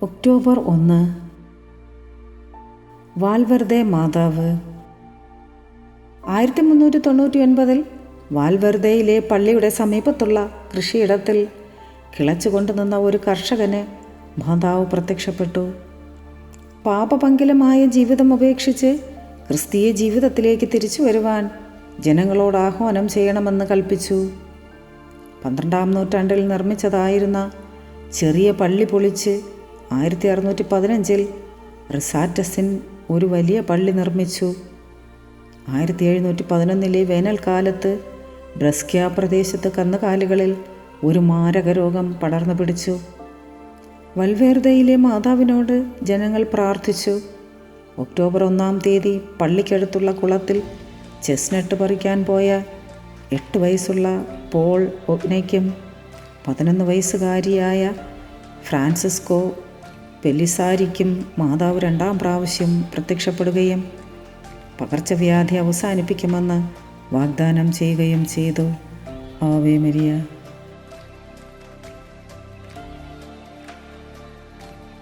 October 1 Valverde മാതാവ്. 1399 വാൽവെർദെയിലെ പള്ളിയുടെ സമീപത്തുള്ള കൃഷിയിടത്തിൽ കിളച്ചുകൊണ്ടു നിന്ന ഒരു കർഷകന് മാതാവ് പ്രത്യക്ഷപ്പെട്ടു. പാപപങ്കിലമായ ജീവിതം ഉപേക്ഷിച്ച് ക്രിസ്തീയ ജീവിതത്തിലേക്ക് തിരിച്ചു വരുവാൻ ജനങ്ങളോട് ആഹ്വാനം ചെയ്യണമെന്ന് കൽപ്പിച്ചു. 12-ാം നൂറ്റാണ്ടിൽ നിർമ്മിച്ചതായിരുന്ന ചെറിയ പള്ളി പൊളിച്ച് 1615 റിസാറ്റസിൻ ഒരു വലിയ പള്ളി നിർമ്മിച്ചു. 1711 വേനൽക്കാലത്ത് ബ്രസ്ക്യ പ്രദേശത്ത് കന്നുകാലികളിൽ ഒരു മാരക രോഗം പടർന്നു പിടിച്ചു. വാൽവേർദെയിലെ മാതാവിനോട് ജനങ്ങൾ പ്രാർത്ഥിച്ചു. ഒക്ടോബർ 1 പള്ളിക്കടുത്തുള്ള കുളത്തിൽ ചെസ്നട്ട് പറിക്കാൻ പോയ 8 വയസ്സുള്ള പോൾ ഒഗ്നയ്ക്കും 11 വയസ്സുകാരിയായ ഫ്രാൻസിസ്കോ പെലിസാരിക്കും മാതാവ് 2-ാം പ്രാവശ്യം പ്രത്യക്ഷപ്പെടുകയും പകർച്ചവ്യാധി അവസാനിപ്പിക്കുമെന്ന് വാഗ്ദാനം ചെയ്യുകയും ചെയ്തു. Ave Maria.